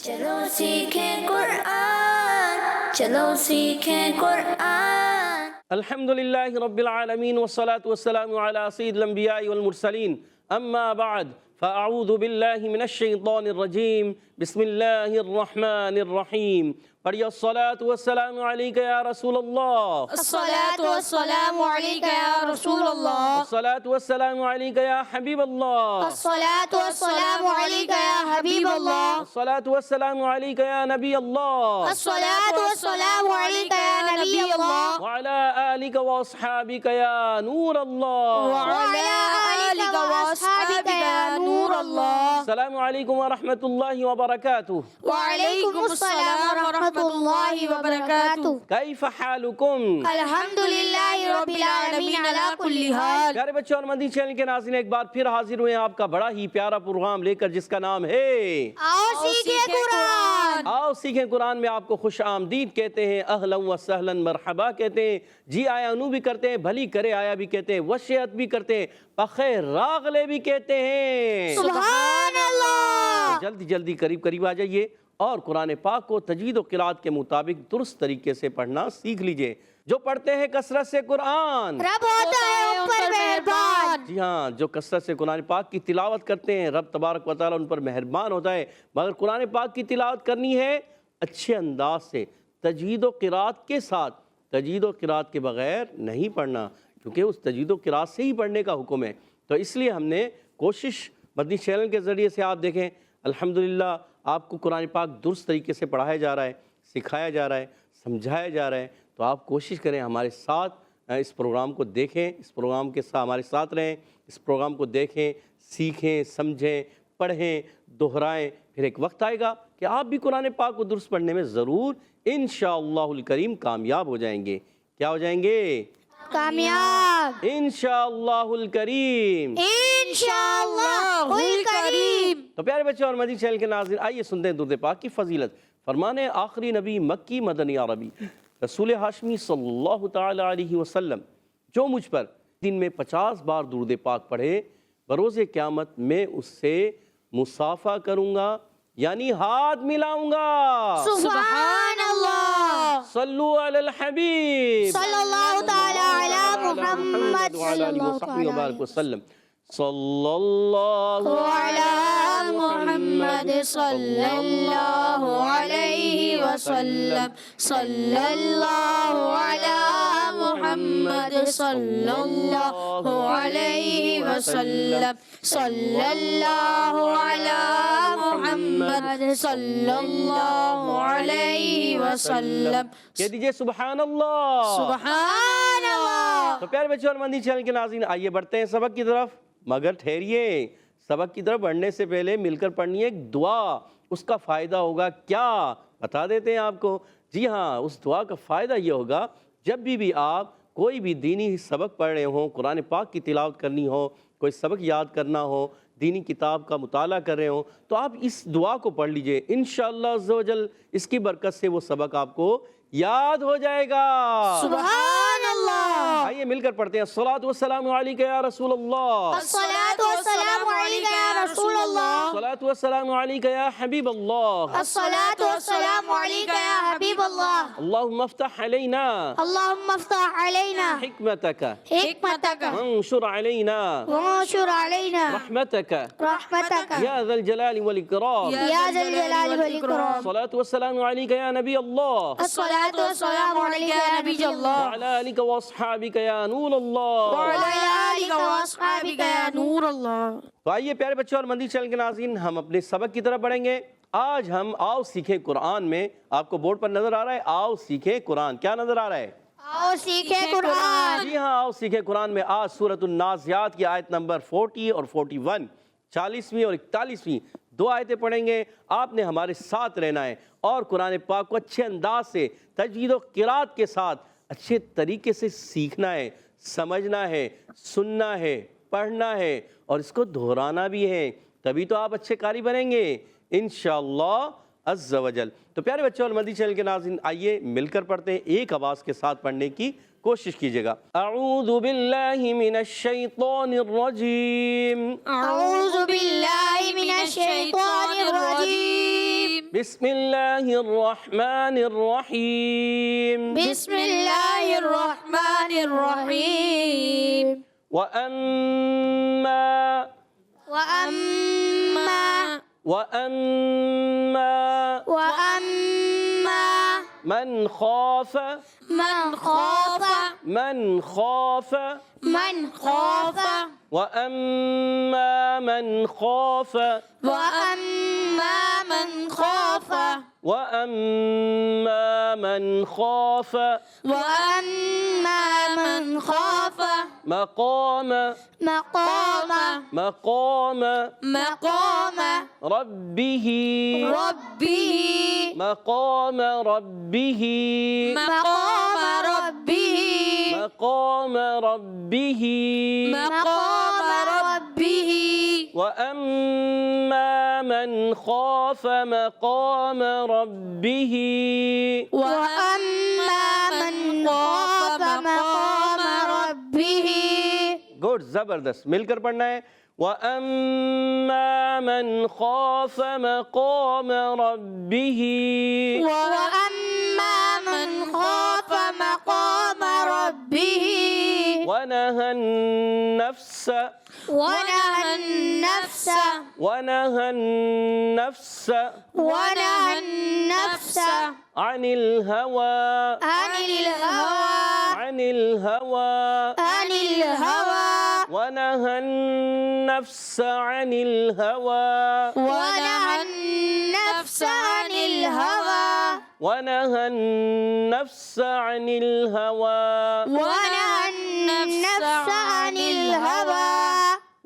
چلو سیکھیں قرآن، چلو سیکھیں قرآن۔ الحمدللہ رب العالمین والصلاة والسلام علی سید الانبیاء والمرسلین، اما بعد فاعوذ باللہ من الشیطان الرجیم، بسم اللہ الرحمن الرحیم۔ پڑھیے الصلاة والسلام علیکہ یا رسول اللہ، الصلاة والسلام علیکہ یا رسول اللہ، الصلاة والسلام علیکہ یا حبیب اللہ، الصلاة والسلام علیکہ یا حبیب اللہ، الصلاة والسلام علیکہ یا نبی اللہ، الصلاة والسلام علیکہ یا نبی اللہ، وعلی آلک واصحابک یا نور اللہ، وعلی آلک واصحابک یا نور اللہ۔ السلام علیکم ورحمۃ اللہ وبرکاتہ۔ وعلیکم السلام ورحمۃ اللہ وبرکاتہ۔ کیف حالکم؟ الحمدللہ رب العالمین علی کل حال۔ پیارے بچوں اور مدنی چینل کے ناظرین، ایک بار پھر حاضر ہوئے ہیں آپ کا بڑا ہی پیارا پروگرام لے کر، جس کا نام ہے آؤ سیکھیں قرآن۔ آؤ سیکھیں قرآن میں آپ کو خوش آمدید کہتے ہیں، اہلا و سہلا مرحبا کہتے ہیں، جی آیا انو بھی کرتے ہیں، بھلی کرے آیا بھی کہتے ہیں، وشیت بھی کرتے ہیں، بخیر راغلے بھی کہتے ہیں۔ سبحان اللہ۔ جلدی جلدی قریب آ جائیے اور قرآن پاک کو تجوید و قرات کے مطابق درست طریقے سے پڑھنا سیکھ لیجئے۔ جو پڑھتے ہیں کثرت سے قرآن، رب ہوتا ہے ان پر مہربان۔ جی ہاں، جو کثرت سے قرآن پاک کی تلاوت کرتے ہیں، رب تبارک و تعالیٰ ان پر مہربان ہوتا ہے۔ مگر قرآن پاک کی تلاوت کرنی ہے اچھے انداز سے، تجوید و قرات کے ساتھ، تجوید و قرات کے بغیر نہیں پڑھنا، کیونکہ اس تجوید و قرات سے ہی پڑھنے کا حکم ہے۔ تو اس لیے ہم نے کوشش مدنی چینل کے ذریعے سے، آپ دیکھیں الحمدللہ آپ کو قرآن پاک درست طریقے سے پڑھایا جا رہا ہے، سکھایا جا رہا ہے، سمجھایا جا رہا ہے۔ تو آپ کوشش کریں ہمارے ساتھ اس پروگرام کو دیکھیں، اس پروگرام کے ساتھ ہمارے ساتھ رہیں، اس پروگرام کو دیکھیں، سیکھیں، سمجھیں، پڑھیں، دہرائیں۔ پھر ایک وقت آئے گا کہ آپ بھی قرآن پاک کو درست پڑھنے میں ضرور انشاءاللہ الکریم کامیاب ہو جائیں گے۔ کیا ہو جائیں گے؟ کامیاب انشاءاللہ الکریم، انشاءاللہ الکریم۔ تو پیارے بچے اور مدنی چینل کے ناظرین، آئیے سنتے ہیں درود پاک کی فضیلت۔ فرمانے آخری نبی مکی مدنی عربی رسول ہاشمی صلی اللہ تعالی علیہ وسلم، جو مجھ پر دن میں 50 بار درود پاک پڑھے، بروز قیامت میں اس سے مصافحہ کروں گا، یعنی ہاتھ ملاؤں گا۔ سبحان اللہ۔ صلو علی الحبیب صلی اللہ تعالی علی محمد وعلی آلہ وصحبہ وبارک وسلم۔ صلی اللہ وعلی محمد صلی اللہ علیہ وسلم، صلی اللہ علی محمد صلی اللہ علیہ وسلم، صلی اللہ علی محمد صلی اللہ علیہ وسلم۔ کہہ دیجئے سبحان اللہ۔ سبحان اللہ۔ تو پیارے بچے اور مدنی چینل کے ناظرین، آئیے بڑھتے ہیں سبق کی طرف، مگر ٹھہریے، سبق کی طرف بڑھنے سے پہلے مل کر پڑھنی ہے ایک دعا۔ اس کا فائدہ ہوگا کیا، بتا دیتے ہیں آپ کو۔ جی ہاں، اس دعا کا فائدہ یہ ہوگا، جب بھی آپ کوئی بھی دینی سبق پڑھ رہے ہوں، قرآن پاک کی تلاوت کرنی ہو، کوئی سبق یاد کرنا ہو، دینی کتاب کا مطالعہ کر رہے ہوں، تو آپ اس دعا کو پڑھ لیجئے۔ انشاءاللہ عز و جل اس کی برکت سے وہ سبق آپ کو یاد ہو جائے گا۔ سبحان اللہ۔ آئیے مل کر پڑھتے ہیں الصلاۃ والسلام علیکہ یا رسول اللہ، الصلاۃ والسلام علیکہ یا رسول اللہ، الصلاۃ والسلام علیکہ یا حبیب اللہ، الصلاۃ والسلام علیکہ یا حبیب اللہ۔ اللہم افتح علینا اللہم افتح علینا حکمتک حکمتک وانشر علینا وانشر علینا رحمتک رحمتک یا ذا الجلال والاکرام۔ یا ذا الجلال والاکرام۔ الصلاۃ والسلام علیکہ یا نبی اللہ، الصلاۃ والسلام علیکہ یا نبی اللہ، وعلی آلک واصحابک یا نور اللہ۔ وعلی آلک واصحابک یا نور اللہ۔ تو آئیے پیارے بچوں اور مدنی چینل کے ناظرین، ہم اپنے سبق کی طرف بڑھیں گے۔ آج ہم آؤ سیکھیں قرآن میں، آپ کو بورڈ پر نظر آ رہا ہے آؤ سیکھیں قرآن، کیا نظر آ رہا ہے؟ آؤ سیکھیں قرآن۔ جی ہاں، آؤ سیکھیں قرآن میں آج سورۃ النازعات کی آیت نمبر 40 اور 41، 40ویں اور 41ویں دو آیتیں پڑھیں گے۔ آپ نے ہمارے ساتھ رہنا ہے اور قرآن پاک کو اچھے انداز سے تجوید و قرات کے ساتھ اچھے طریقے سے سیکھنا ہے، سمجھنا ہے، سننا ہے، پڑھنا ہے اور اس کو دہرانا بھی ہے، تبھی تو آپ اچھے قاری بنیں گے انشاءاللہ عز و جل۔ تو پیارے بچوں اور مدنی چینل کے ناظرین، آئیے مل کر پڑھتے ہیں، ایک آواز کے ساتھ پڑھنے کی کوشش کیجئے گا۔ اعوذ باللہ من الشیطان الرجیم، اعوذ باللہ من الشیطان الرجیم، بسم اللہ الرحمن الرحیم بسم اللہ الرحمن الرحیم وَأَمَّا وَأَمَّا من خاف من خاف وَأَمَّا من خاف مقام ربه مقام ربه وَأَمَّا مَنْ خَافَ مَقَامَ رَبِّهِ گڈ، زبردست، مل کر پڑھنا ہے. وَأَمَّا مَنْ خَافَ مَقَامَ رَبِّهِ وَنَهَى النَّفْسَ عن الهوى ونهى النفس عن الهوى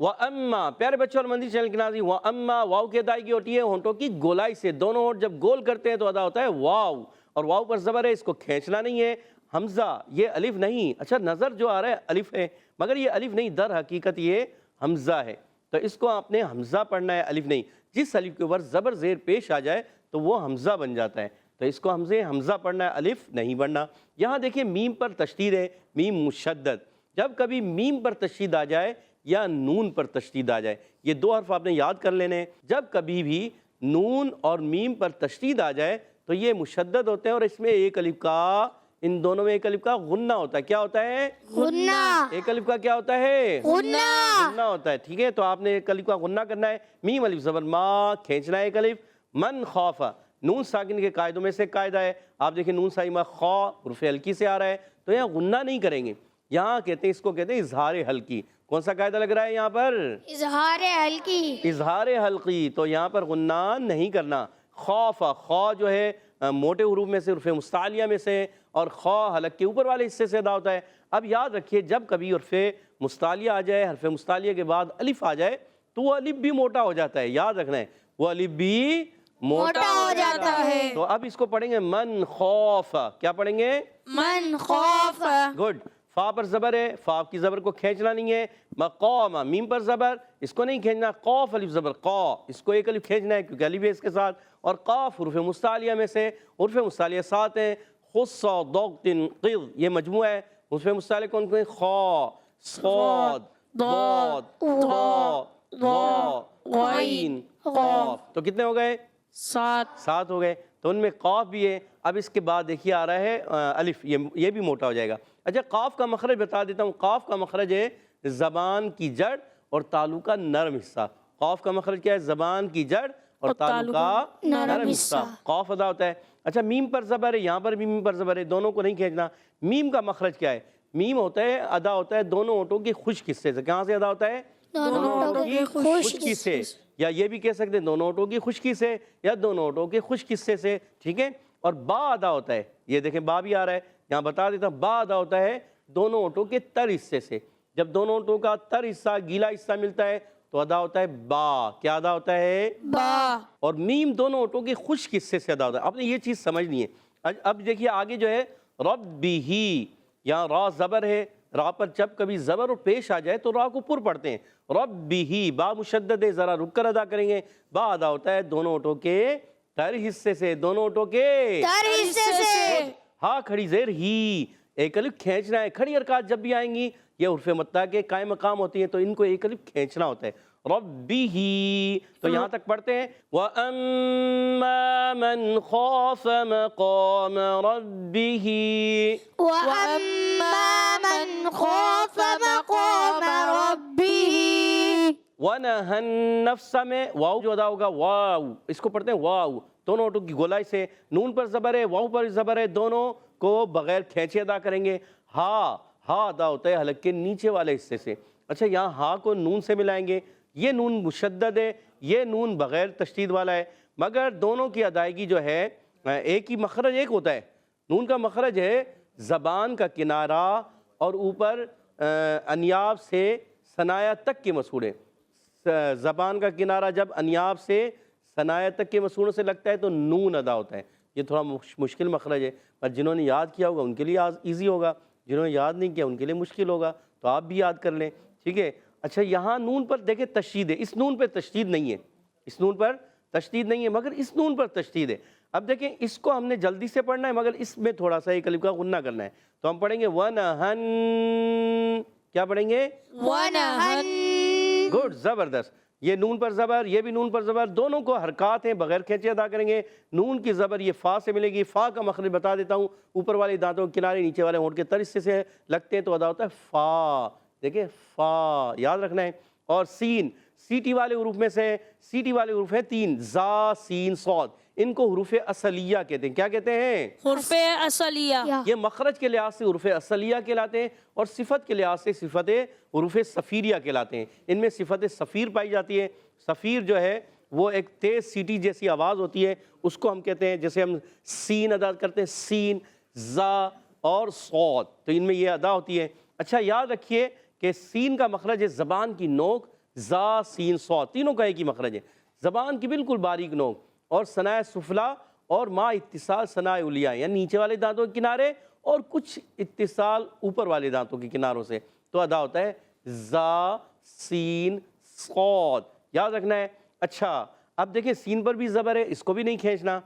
وَأَمَّا، پیارے بچوں اور مندی چینل کے ناظرین، وَأَمَّا واو کی ادائیگی ہوتی ہے ہونٹوں کی گولائی سے. دونوں ہونٹ جب گول کرتے ہیں تو ادا ہوتا ہے واو، اور واو پر زبر ہے، اس کو کھینچنا نہیں ہے. حمزہ، یہ الف نہیں. اچھا، نظر جو آ رہا ہے الف ہے، مگر یہ الف نہیں، در حقیقت یہ حمزہ ہے. تو اس کو آپ نے حمزہ پڑھنا ہے، الف نہیں. جس الف کے اوپر زبر زیر پیش آ جائے تو وہ حمزہ بن جاتا ہے. تو اس کو حمزہ پڑھنا ہے، الف نہیں پڑھنا. یہاں دیکھیں میم پر تشدید ہے، میم مشدد. جب کبھی میم پر تشدید آ جائے یا نون پر تشدید آ جائے، یہ دو حرف آپ نے یاد کر لینے ہیں. جب کبھی بھی نون اور میم پر تشدید آ جائے تو یہ مشدد ہوتے ہیں، اور اس میں ایک الف کا، ان دونوں میں ایک الف کا غنہ ہوتا ہے. کیا ہوتا ہے؟ غنہ. ایک الف کا کیا ہوتا ہے؟ غنہ ہوتا ہے. ٹھیک ہے، تو آپ نے ایک الف کا غنہ کرنا ہے. میم الف زبر ما، کھینچنا ہے ایک الف. من خوف، نون ساکن کے قاعدوں میں سے قاعدہ ہے. آپ دیکھیں نون ساکن خا حرف ہلکی سے آ رہا ہے، تو یہاں غنہ نہیں کریں گے. یہاں کہتے ہیں، اس کو کہتے ہیں اظہار حلقی. کون سا قاعدہ لگ رہا ہے یہاں پر؟ اظہار حلقی. اظہار حلقی. تو یہاں پر غنہ نہیں کرنا. خوف، خا جو ہے موٹے حروف میں سے، حروف مستعلیہ میں سے، اور خا حلق کے اوپر والے حصے سے ادا ہوتا ہے. اب یاد رکھیے، جب کبھی حرف مستعلیہ آ جائے، حرف مستعلیہ کے بعد الف آ جائے تو وہ الف بھی موٹا ہو جاتا ہے. یاد رکھنا ہے، وہ الف بھی موٹا ہو جاتا ہے. تو اب اس کو پڑھیں گے من خوف. کیا پڑھیں گے؟ من خوف. گڈ. فا پر زبر ہے، فا کی زبر کو کھینچنا نہیں ہے. مقام، میم پر زبر، اس کو نہیں کھینچنا. قاف الف زبر قا، اس کو ایک الف کھینچنا ہے کیونکہ الف ہے اس کے ساتھ. اور قاف حروف مستعلیہ میں سے، حروف مستعلیہ 7 ہیں. خص، ضغط، قض، یہ مجموعہ ہے. حروف مستعلیہ کون کون ہیں؟ خا، صاد، ضاد، طا، ظا، غین، قاف. تو کتنے ہو گئے؟ 7 ہو گئے. تو ان میں قاف بھی ہے. اب اس کے بعد دیکھیے آ رہا ہے الف، یہ بھی موٹا ہو جائے گا. اچھا، قاف کا مخرج بتا دیتا ہوں. قاف کا مخرج ہے زبان کی جڑ اور تالو کا نرم حصہ. قاف کا مخرج کیا ہے؟ زبان کی جڑ اور تالو کا نرم حصہ. قاف ادا ہوتا ہے. اچھا، میم پر زبر ہے، یہاں پر بھی میم پر زبر ہے، دونوں کو نہیں کھینچنا. میم کا مخرج کیا ہے؟ میم ہوتا ہے، ادا ہوتا ہے دونوں ہونٹوں کے خشک حصے سے. کہاں سے ادا ہوتا ہے؟ دونوں ہونٹوں کی خشکی سے. یا یہ بھی کہہ سکتے ہیں دونوں ہونٹوں کی خشکی سے، یا دونوں ہونٹوں کے خشک حصے سے. ٹھیک ہے. اور با ادا ہوتا ہے، یہ دیکھیں با بھی آ رہا ہے، یہاں بتا دیتا ہوں. با ادا ہوتا ہے دونوں ہونٹوں کے تر حصے سے. جب دونوں ہونٹوں کا تر حصہ، گیلا حصہ ملتا ہے تو ادا ہوتا ہے با. کیا ادا ہوتا ہے؟ با. اور میم دونوں ہونٹوں کے خشک حصے سے ادا ہوتا ہے. آپ نے یہ چیز سمجھنی ہے. اب دیکھیے آگے جو ہے ربی، یہاں را زبر ہے. را پر جب کبھی زبر اور پیش آ جائے تو را کو پر پڑھتے ہیں. ربی، با مشدد ہے، ذرا رک کر ادا کریں گے. با ادا ہوتا ہے دونوں ہونٹوں کے تر حصے سے. دونوں ہونٹوں کے تر حصے سے. ہاں کھڑی زیر ہی، ایک الف کھینچنا ہے. کھڑی حرکات جب بھی آئیں گی یہ حروف متحرکہ کے قائم مقام ہوتی ہیں تو ان کو ایک الف کھینچنا ہوتا ہے. رَبِّهِ. تو یہاں تک پڑھتے ہیں وَأَمَّا مَنْ خَافَ مَقَامَ رَبِّهِ. وَأَمَّا مَنْ خَافَ مَقَامَ رَبِّهِ وَنَهَى النَّفْسَ میں واو جو ادا ہوگا واو، اس کو پڑھتے ہیں واو، دونوں ہوٹوں کی گولائی سے، نون پر زبر ہے واو پر زبر ہے، دونوں کو بغیر کھینچے ادا کریں گے. ہا ادا ہوتا ہے حلق کے نیچے والے حصے سے. اچھا یہاں ہا کو نون سے ملائیں گے، یہ نون مشدد ہے، یہ نون بغیر تشدید والا ہے، مگر دونوں کی ادائیگی جو ہے ایک ہی مخرج ایک ہوتا ہے. نون کا مخرج ہے زبان کا کنارہ اور اوپر انیاب سے ثنایا تک کے مسوڑے. زبان کا کنارہ جب انیاب سے ثنایا تک کے مسوڑوں سے لگتا ہے تو نون ادا ہوتا ہے. یہ تھوڑا مشکل مخرج ہے، پر جنہوں نے یاد کیا ہوگا ان کے لیے ایزی ہوگا، جنہوں نے یاد نہیں کیا ان کے لیے مشکل ہوگا، تو آپ بھی یاد کر لیں. ٹھیک ہے. اچھا یہاں نون پر دیکھیں تشدید ہے، اس نون پر تشدید نہیں ہے، اس نون پر تشدید نہیں ہے، مگر اس نون پر تشدید ہے. اب دیکھیں اس کو ہم نے جلدی سے پڑھنا ہے، مگر اس میں تھوڑا سا ایک الف کا غنہ کرنا ہے. تو ہم پڑھیں گے وَنَهَن، کیا پڑھیں گے؟ وَنَهَن. گڈ، زبردست. یہ نون پر زبر، یہ بھی نون پر زبر، دونوں کو حرکات ہیں، بغیر کھینچے ادا کریں گے. نون کی زبر یہ فا سے ملے گی. فا کا مخرج بتا دیتا ہوں، اوپر والے دانتوں کے کنارے نیچے والے ہونٹ کے تر حصے سے لگتے ہیں تو ادا ہوتا ہے فا. دیکھیں فا یاد رکھنا ہے. اور سین، سیٹی والے حروف میں سے، سیٹی والے حروف ہیں 3، زا سین صاد، ان کو حروف اصلیہ کہتے ہیں. کیا کہتے ہیں؟ حروف اصلیہ. یہ مخرج کے لحاظ سے حروف اصلیہ کہلاتے ہیں اور صفت کے لحاظ سے صفت حروف صفیریہ کہلاتے ہیں. ان میں صفت صفیر پائی جاتی ہے. صفیر جو ہے وہ ایک تیز سیٹی جیسی آواز ہوتی ہے، اس کو ہم کہتے ہیں، جیسے ہم سین ادا کرتے ہیں، سین، زا اور صاد، تو ان میں یہ ادا ہوتی ہے. اچھا یاد رکھیے کہ سین کا مخرج ہے زبان کی نوک، زا سین صاد تینوں کا ایک ہی مخرج ہے، زبان کی بالکل باریک نوک، اور ثنائے سفلا اور ما اتصال ثنائے علیہ، یعنی نیچے والے دانتوں کے کنارے اور کچھ اتصال اوپر والے دانتوں کے کناروں سے، تو ادا ہوتا ہے زا سین صاد. یاد رکھنا ہے. اچھا اب دیکھیں سین پر بھی زبر ہے، اس کو بھی نہیں کھینچنا.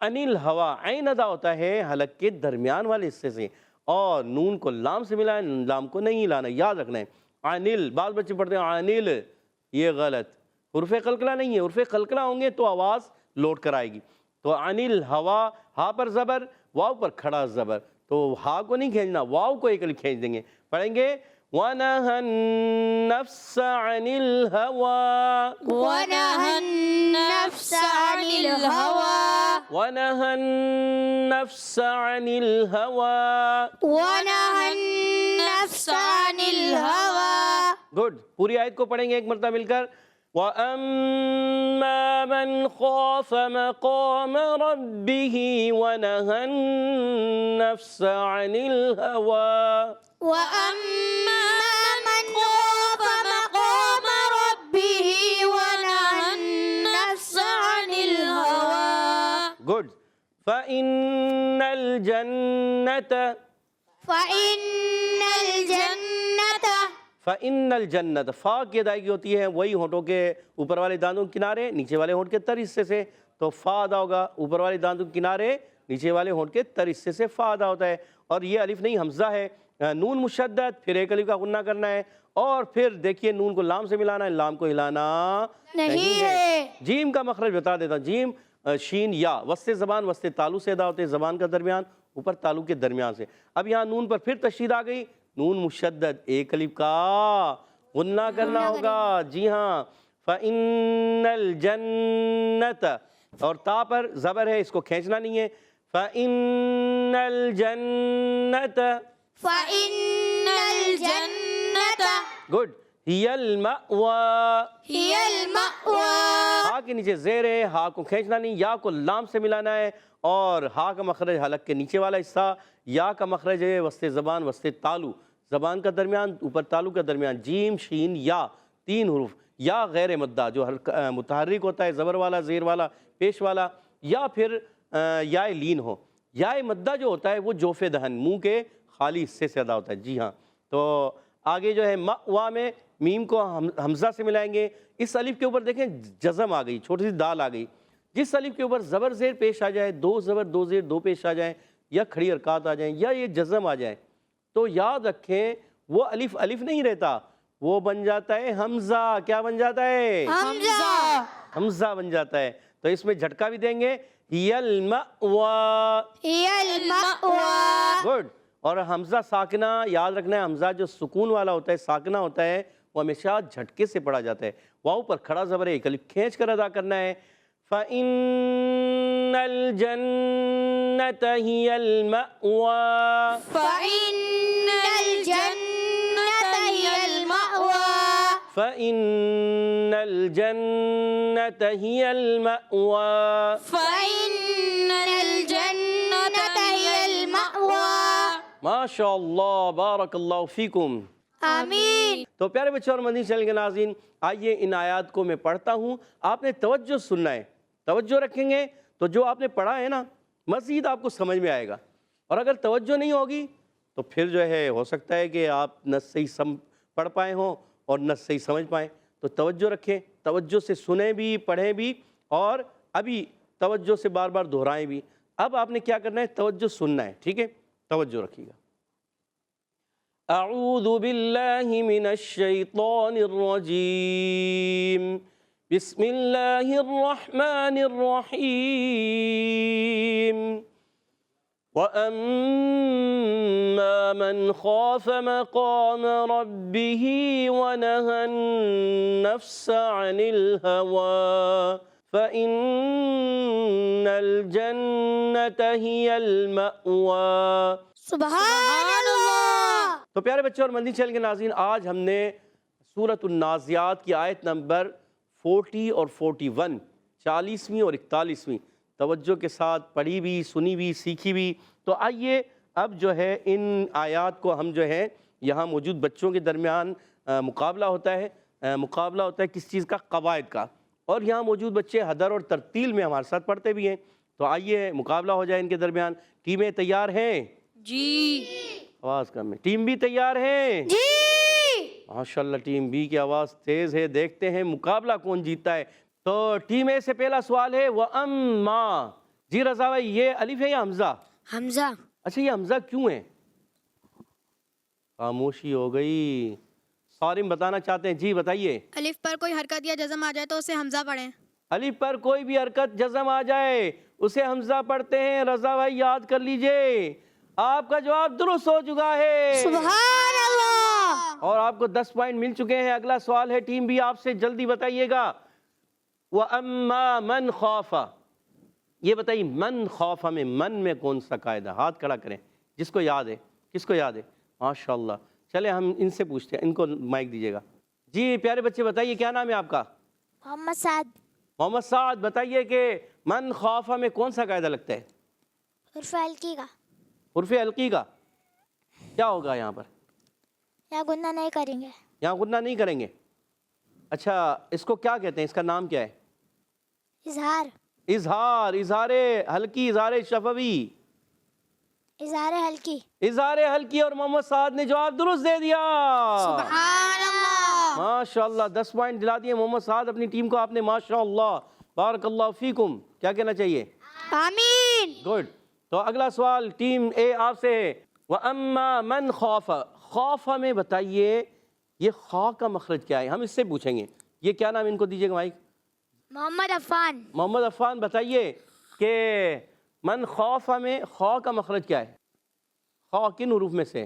انل ہوا، عین ادا ہوتا ہے حلق کے درمیان والے حصے سے، اور نون کو لام سے ملائیں، لام کو نہیں لانا. یاد رکھنا ہے. انل، بعض بچے پڑھتے ہیں انل، یہ غلط، حرف قلقلہ نہیں ہے. حرف قلقلہ ہوں گے تو آواز لوٹ کر آئے گی. تو انل ہوا، ہا پر زبر، واو پر کھڑا زبر، تو ہا کو نہیں کھینچنا، واو کو ایک کھینچ دیں گے. پڑھیں گے وَنَهَى النَّفْسَ عَنِ الْهَوَىٰ. وَنَهَى النَّفْسَ عَنِ الْهَوَىٰ. وَنَهَى النَّفْسَ عَنِ الْهَوَىٰ. وَنَهَى النَّفْسَ عَنِ الْهَوَىٰ. گڈ. پوری آیت کو پڑھیں گے ایک مرتبہ مل کر. وَأَمَّا مَنْ خَافَ مَقَامَ رَبِّهِ وَنَهَى النَّفْسَ عَنِ الْهَوَىٰ. وَأَمَّا مَنْ خَافَ مَقَامَ رَبِّهِ وَنَهَى النَّفْسَ عَنِ الْهَوَىٰ. گڈ. فَإِنَّ الْجَنَّةَ، فَإِنَّ الْجَنَّةَ، فَإِنَّ الْجَنَّةَ، فا کی ادائیگی ہوتی ہے وہی ہونٹوں کے اوپر والے دانتوں کے کنارے نیچے والے ہونٹ کے تر حصے سے، تو فا ادا ہوگا اوپر والے دانتوں کے کنارے نیچے والے ہونٹ کے تر حصے سے فا ادا ہوتا ہے. اور یہ الف نہیں حمزہ ہے، نون مشدد، پھر ایک الف کا غنہ کرنا ہے، اور پھر دیکھیے نون کو لام سے ملانا ہے، لام کو ہلانا نہیں ہے. جیم کا مخرج بتا دیتا ہوں. جیم، شین، یا، وسط زبان وسط تالو سے ادا ہوتے ہیں، زبان کا درمیان اوپر تالو کے درمیان سے. اب یہاں نون پر پھر تشدید آ گئی، نون مشدد، ایک الف کا غنہ کرنا ہوگا. جی ہاں. فَإِنَّ الْجَنَّةَ، اور تا پر زبر ہے، اس کو کھینچنا نہیں ہے. فَإِنَّ الْجَنَّةَ، فَإِنَّ الْجَنَّةَ، گڈ. ہِیَ الْمَأْوَىٰ، هِيَ الْمَأْوَىٰ. ہا کے نیچے زیر ہے، ہا کو کھینچنا نہیں، یا کو لام سے ملانا ہے، اور ہا کا مخرج حلق کے نیچے والا حصہ، یا کا مخرج ہے وسط زبان وسط تالو، زبان کا درمیان اوپر تالو کا درمیان. جیم، شین، یا، 3 حروف. یا غیر مدہ جو متحرک ہوتا ہے، زبر والا، زیر والا، پیش والا، یا پھر یا لین ہو. یا مدہ جو ہوتا ہے وہ جوف دہن، منہ کے خالی حصے سے ادا ہوتا ہے. جی ہاں. تو آگے جو ہے مأوا میں میم کو حمزہ سے ملائیں گے. اس الف کے اوپر دیکھیں جزم آ گئی، چھوٹی سی دال آ گئی. جس الف کے اوپر زبر زیر پیش آ جائے، 2 زبر 2 زیر 2 پیش آ جائیں، یا کھڑی حرکات آ جائیں، یا یہ جزم آ جائیں، تو یاد رکھیں وہ الف الف نہیں رہتا، وہ بن جاتا ہے حمزہ. کیا بن جاتا ہے؟ حمزہ. حمزہ بن جاتا ہے. تو اس میں جھٹکا بھی دیں گے ہی المأوى. هي المأوى. گڈ. اور حمزہ ساکنہ یاد رکھنا ہے، حمزہ جو سکون والا ہوتا ہے، ساکنہ ہوتا ہے، وہ ہمیشہ جھٹکے سے پڑھا جاتا ہے. واؤ پر کھڑا زبر ہے، ایک الف کھینچ کر ادا کرنا ہے. فَإِنَّ الْجَنَّةَ هِيَ الْمَأْوَى. فإن الجنة هي المأوى. فَإِنَّ الْجَنَّةَ هِيَ الْمَأْوَى. فإن الجنة هي المأوى. ماشاء اللہ، بارک اللہ فیکم. آمین. تو پیارے بچوں اور مدنی چینل کے ناظرین، آئیے ان آیات کو میں پڑھتا ہوں، آپ نے توجہ سننا ہے. توجہ رکھیں گے تو جو آپ نے پڑھا ہے نا مزید آپ کو سمجھ میں آئے گا. اور اگر توجہ نہیں ہوگی تو پھر جو ہے ہو سکتا ہے کہ آپ نہ صحیح پڑھ پائے ہوں اور نہ صحیح سمجھ پائیں. تو توجہ رکھیں، توجہ سے سنیں بھی، پڑھیں بھی، اور ابھی توجہ سے بار بار دہرائیں بھی. اب آپ نے کیا کرنا ہے؟ توجہ سننا ہے. ٹھیک ہے، توجہ رکھیے گا. اعوذ باللہ من الشیطان الرجیم، بسم اللہ الرحمن الرحیم. وَأَمَّا مَنْ خَافَ مَقَامَ رَبِّهِ وَنَهَى النَّفْسَ عَنِ الْهَوَىٰ فَإِنَّ الْجَنَّةَ هِيَ الْمَأْوَىٰ. سبحان اللہ. تو پیارے بچوں اور مدنی چینل کے ناظرین، آج ہم نے سورۃ النازعات کی آیت نمبر 40 اور 41، 40ویں اور 41ویں توجہ کے ساتھ پڑھی بھی، سنی بھی، سیکھی بھی. تو آئیے اب جو ہے ان آیات کو ہم جو ہے یہاں موجود بچوں کے درمیان مقابلہ ہوتا ہے کس چیز کا؟ قواعد کا. اور یہاں موجود بچے حدر اور ترتیل میں ہمارے ساتھ پڑھتے بھی ہیں. تو آئیے مقابلہ ہو جائے ان کے درمیان. ٹیمیں تیار ہیں؟ جی. آواز کم ہے. ٹیم بھی تیار ہیں؟ جی. ماشاءاللہ ٹیم بی کی آواز تیز ہے. دیکھتے ہیں مقابلہ کون جیتتا ہے. تو ٹیم اے سے پہلا سوال ہے وَأَمَّا. جی رضا بھائی، یہ الف ہے یا حمزہ؟ حمزہ. اچھا، یہ حمزہ کیوں ہے؟ خاموشی ہو گئی. صارم بتانا چاہتے ہیں، جی بتائیے. الف پر کوئی حرکت یا جزم آ جائے تو اسے حمزہ پڑھیں. الف پر کوئی بھی حرکت جزم آ جائے اسے حمزہ پڑھتے ہیں. رضا بھائی یاد کر لیجئے، آپ کا جواب درست ہو چکا ہے. سبحان اللہ. اور آپ کو 10 پوائنٹ مل چکے ہیں. اگلا سوال ہے ٹیم بی، آپ سے جلدی بتائیے گا. وَأَمَّا مَنْ خَافَ. یہ بتائیے من خوف میں من میں کون سا قاعدہ؟ ہاتھ کھڑا کریں جس کو یاد ہے. کس کو یاد ہے؟ ماشاءاللہ. چلے ہم ان سے پوچھتے ہیں، ان کو مائک دیجیے گا. جی پیارے بچے بتائیے، کیا نام ہے آپ کا؟ محمد سعد. محمد سعد، بتائیے کہ من خوف میں کون سا قاعدہ لگتا ہے؟ حرف حلقی کا. حرف حلقی کا. کیا ہوگا یہاں پر؟ یا گنہ نہیں کریں گے. یہاں غنہ نہیں کریں گے. اچھا، اس کو کیا کہتے ہیں؟ اس کا نام کیا ہے؟ اظہار. اظہار. اظہار حلقی، اظہار شفوی. اظہار حلقی. اظہار حلقی. اور محمد سعد نے جواب درست دے دیا. سبحان اللہ. ماشاءاللہ 10 پوائنٹ دلا دیے محمد سعد اپنی ٹیم کو. آپ نے ماشاءاللہ بارک اللہ فیکم. کیا کہنا چاہیے؟ آمین. گڈ. تو اگلا سوال ٹیم اے آپ سے ہے. وَأَمَّا مَنْ خَافَ. خوف میں بتائیے یہ خا کا مخرج کیا ہے؟ ہم اس سے پوچھیں گے. یہ کیا نام ان کو دیجیے گا مائک؟ محمد عفان. محمد عفان، بتائیے کہ من خوف میں خا کا مخرج کیا ہے؟ خا کن حروف میں سے؟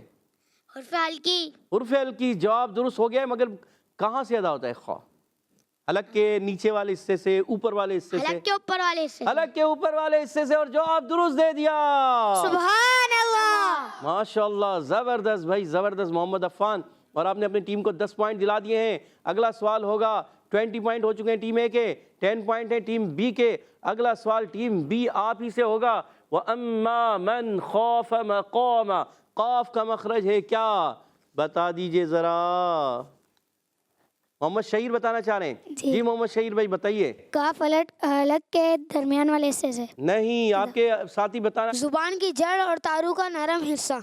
حرف حلقی. حرف حلقی. جواب درست ہو گیا ہے، مگر کہاں سے ادا ہوتا ہے خا؟ حلق کے نیچے والے حصے سے، اوپر والے حصے سے؟ حلق کے اوپر والے سے. حلق کے اوپر والے حصے سے. اور جواب درست دے دیا. سبحان اللہ. ماشاءاللہ زبردست بھائی، زبردست محمد عفان. اور آپ نے اپنی ٹیم کو 10 پوائنٹ دلا دیے ہیں. اگلا سوال ہوگا. 20 پوائنٹ ہو چکے ہیں ٹیم اے کے، 10 پوائنٹ ہیں ٹیم بی کے. اگلا سوال ٹیم بی آپ ہی سے ہوگا. وَأَمَّا مَنْ خَافَ مَقَامَ. قاف کا مخرج ہے کیا؟ بتا دیجئے ذرا. محمد شہیر بتانا چاہ رہے ہیں. جی محمد شہیر بھائی بتائیے. کاف حلق کے درمیان والے حصے سے. نہیں، آپ کے ساتھی بتانا. زبان کی جڑ اور تارو کا نرم حصہ.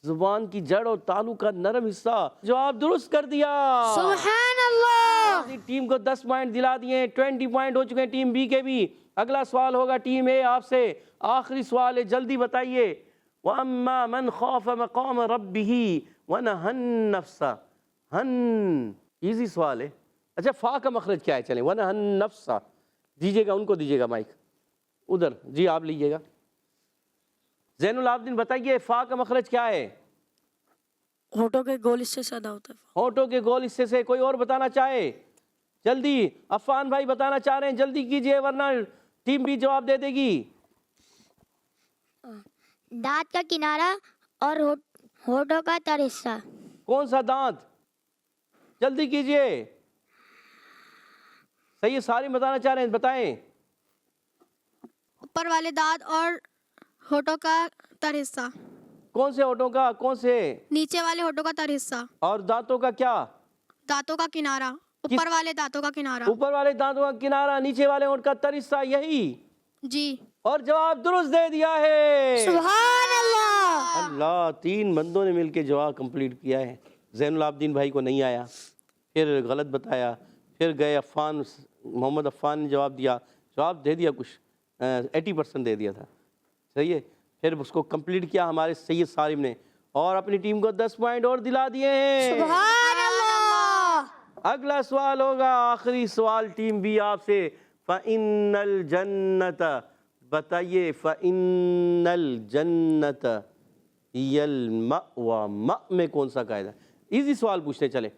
زبان کی جڑ اور تالو کا نرم حصہ. جواب درست کر دیا. سبحان اللہ. ٹیم کو 10 پوائنٹ دلا دیے. 20 پوائنٹ ہو چکے ہیں ٹیم بی کے بھی. اگلا سوال ہوگا ٹیم اے آپ سے. آخری سوال ہے، جلدی بتائیے. وَأَمَّا مَنْ خَافَ مَقَامَ رَبِّهِ وَنَهَى النَّفْسَ. ہن، ایزی سوال ہے. اچھا فا کا مخرج کیا ہے؟ چلیں ونہن نفسا دیجیے گا، ان کو دیجیے گا مائک ادھر. جی آپ لیجیے گا. زین العابدین بتائیے فا کا مخرج کیا ہے؟ ہونٹوں کے گول حصے سے ادا ہوتا ہے. ہونٹوں کے گول حصے سے. کوئی اور بتانا چاہے؟ جلدی. عفان بھائی بتانا چاہ رہے ہیں، جلدی کیجئے ورنہ ٹیم بھی جواب دے دے گی. دانت کا کنارہ اور ہونٹوں کا تر حصہ. کون سا دانت؟ جلدی کیجئے. صحیح ہے، سارے بتانا چاہ رہے ہیں، بتائیں. اوپر والے دانت اور ہونٹوں کا تر حصہ. کون سے ہونٹوں کا؟ کون سے؟ نیچے والے ہونٹوں کا تر حصہ. اور دانتوں کا کیا؟ دانتوں کا کنارہ. اوپر والے دانتوں کا کنارہ. اوپر والے دانتوں کا کنارہ، نیچے والے ہونٹ کا تر حصہ، یہی. جی. اور جواب درست دے دیا ہے. سبحان اللہ. اللہ، 3 بندوں نے مل کے جواب کمپلیٹ کیا ہے. زین العابدین بھائی کو نہیں آیا، پھر غلط بتایا، پھر گئے عفان، محمد عفان نے جواب دیا، جواب دے دیا کچھ 80% دے دیا تھا. صحیح ہے. پھر اس کو کمپلیٹ کیا ہمارے سید سالم نے، اور اپنی ٹیم کو 10 پوائنٹ اور دلا دیے ہیں. سبحان اللہ. اگلا سوال ہوگا، آخری سوال ٹیم بی آپ سے. فَإِنَّ الْجَنَّةَ، بتائیے فَإِنَّ الْجَنَّةَ هِيَ الْمَأْوَى، مَأْ میں کون سا قاعدہ؟ ایزی سوال پوچھتے چلیں.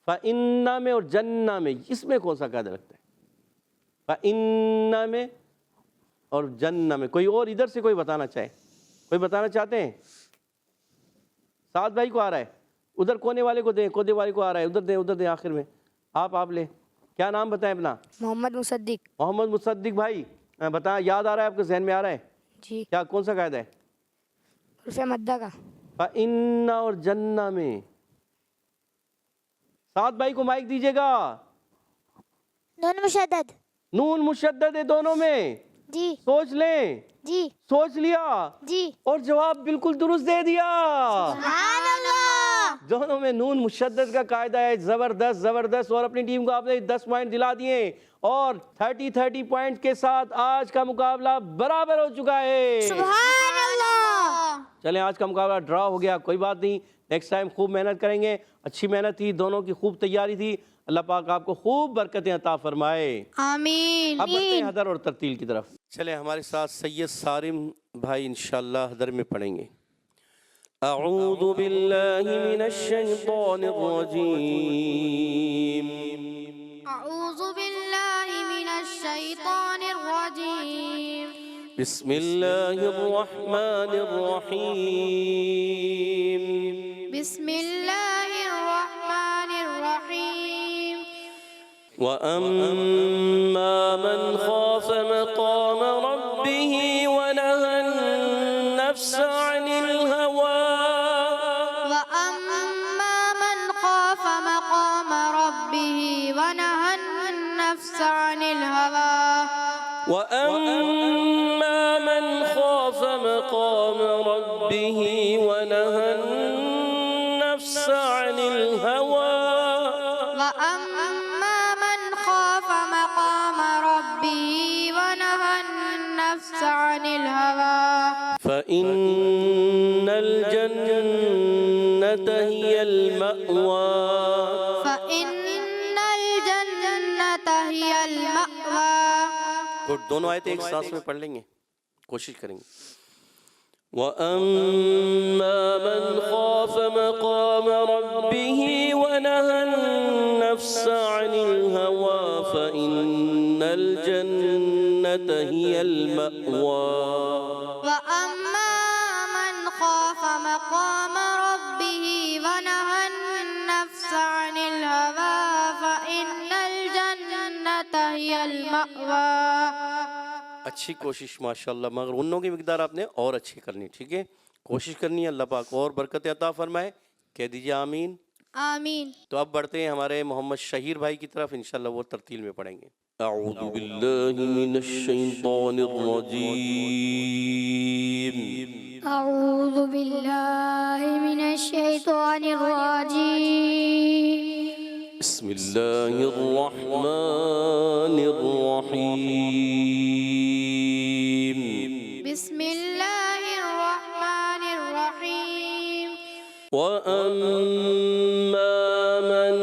فَإِنَّ میں اور جنہ میں، اس میں کون سا قاعدہ لگتا ہے؟ فَإِنَّ میں اور جنہ میں. کوئی اور ادھر سے کوئی بتانا چاہے؟ کوئی بتانا چاہتے ہیں؟ سعد بھائی کو آ رہا ہے، ادھر کونے والے کو دیں، کونے والے کو آ رہا ہے، ادھر دیں آخر میں. آپ لیں. کیا نام بتائیں اپنا؟ محمد مصدق. محمد مصدق بھائی بتائیں، یاد آ رہا ہے آپ کے ذہن میں آ رہا ہے؟ جی. کیا کون سا قاعدہ ہے؟ حرف مدہ کا. فَإِنَّ اور جنہ میں. سعد بھائی کو مائک دیجیے گا. نون مشدد. نون مشدد ہے دونوں میں. جی. سوچ لیں. جی. سوچ لیا جی. اور جواب بالکل درست دے دیا. سبحان اللہ. دونوں میں نون مشدد کا قاعدہ ہے. زبردست زبردست. اور اپنی ٹیم کو آپ نے 10 پوائنٹ دلا دیے، اور 30 پوائنٹ کے ساتھ آج کا مقابلہ برابر ہو چکا ہے. سبحان اللہ. چلیں آج کا مقابلہ ڈرا ہو گیا، کوئی بات نہیں، نیکسٹ ٹائم خوب محنت کریں گے. اچھی محنت تھی، دونوں کی خوب تیاری تھی. اللہ پاک آپ کو خوب برکتیں عطا فرمائے. آمین. اب بڑھتے ہیں حدر اور ترتیل کی طرف. چلیں ہمارے ساتھ سید سالم بھائی انشاءاللہ حدر میں پڑھیں گے. اعوذ باللہ من الشیطان الرجیم. اعوذ باللہ من الشیطان الرجیم. بسم اللہ الرحمن الرحیم. بسم اللہ الرحمن الرحیم. وَأَمَّا مَنْ خَافَ مَقَامَ رَبِّهِ وَنَهَى النَّفْسَ عَنِ الْهَوَىٰ. وَأَمَّا مَنْ خَافَ مَقَامَ رَبِّهِ وَنَهَى النَّفْسَ عَنِ الْهَوَىٰ. وَأَمَّا مَنْ خَافَ مَقَامَ رَبِّهِ وَنَهَى النَّفْسَ عَنِ الْهَوَىٰ. وَأَمَّا مَنْ خَافَ مَقَامَ رَبِّهِ وَنَهَى النَّفْسَ عَنِ الْهَوَىٰ. فَإِنَّ الْجَنَّةَ هِيَ الْمَأْوَىٰ. فَإِنَّ الْجَنَّةَ هِيَ الْمَأْوَىٰ. دونوں آیتیں ایک سانس میں پڑھ لیں گے، کوشش کریں گے. وَأَمَّا مَنْ خَافَ مَقَامَ رَبِّهِ وَنَهَى النَّفْسَ عَنِ الْهَوَىٰ فَإِنَّ الْجَنَّةَ هِيَ الْمَأْوَىٰ. وَأَمَّا مَنْ خَافَ مَقَامَ رَبِّهِ وَنَهَى النَّفْسَ عَنِ الْهَوَىٰ فَإِنَّ الْجَنَّةَ هِيَ الْمَأْوَىٰ. اچھی کوشش ماشاءاللہ، مگر انوں کی مقدار آپ نے اور اچھی کرنی، ٹھیک ہے؟ کوشش کرنی ہے، اللہ پاک اور برکت عطا فرمائے. کہہ دیجیے آمین. آمین. تو اب بڑھتے ہیں ہمارے محمد شہیر بھائی کی طرف، انشاءاللہ وہ ترتیل میں پڑھیں گے. اعوذ باللہ من الشیطان الرجیم. اعوذ باللہ من الشیطان الرجیم. بسم اللہ الرحمن الرحیم. بسم اللہ الرحمن الرحیم. وَأَمَّا مَنْ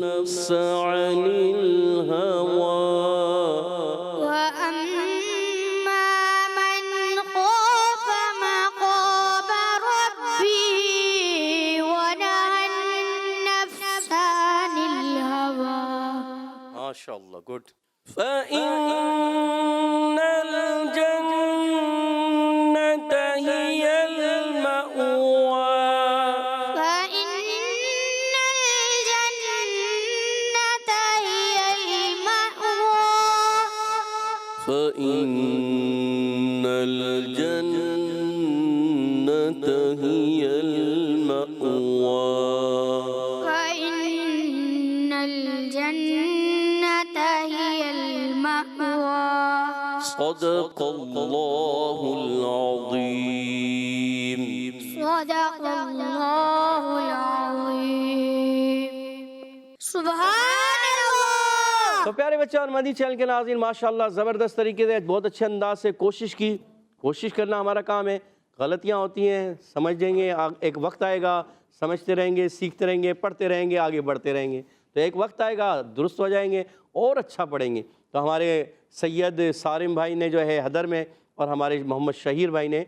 النفس عن الهوى وأما من خاف مقام ربه ونهى النفس عن الهوى ما شاء الله good فإن الجنة هي المأوى فإن الجنة هي المأوى فإن الجنة هي المأوى فإن الجنة هي المأوى صدق الله العظيم صدق الله العظيم سبحان اللہ. تو پیارے بچے اور مدنی چینل کے ناظرین ماشاءاللہ زبردست طریقے سے بہت اچھے انداز سے کوشش کرنا ہمارا کام ہے. غلطیاں ہوتی ہیں سمجھ جائیں گے, ایک وقت آئے گا سمجھتے رہیں گے, سیکھتے رہیں گے, پڑھتے رہیں گے, آگے بڑھتے رہیں گے, تو ایک وقت آئے گا درست ہو جائیں گے اور اچھا پڑھیں گے. تو ہمارے سید سارم بھائی نے جو ہے حدر میں اور ہمارے محمد شہیر بھائی نے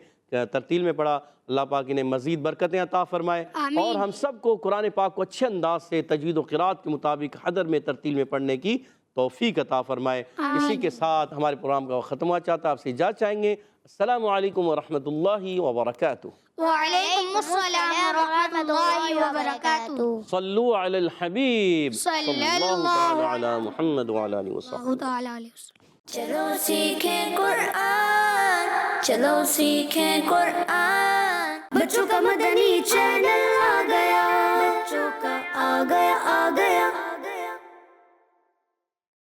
ترتیل میں پڑھا, اللہ پاک انہیں مزید برکتیں عطا فرمائے اور ہم سب کو قرآن پاک کو اچھے انداز سے تجوید و قرات کے مطابق حدر میں ترتیل میں پڑھنے کی توفیق عطا فرمائے. اسی کے ساتھ ہمارے پروگرام کا ختم ہوا چاہتا ہے, آپ سے اجازت چاہیں گے. السلام علیکم ورحمۃ اللہ وبرکاتہ. وعلیکم السلام ورحمۃ اللہ وبرکاتہ. صلو علی الحبیب صلی اللہ تعالی علی محمد وعلی آلہ وصحبہ. اللہ تعالی علیہ وسلم. چلو سیکھیں قرآن, چلو سیکھیں قرآن. بچوں کا مدنی چینل آ گیا, بچوں کا آ گیا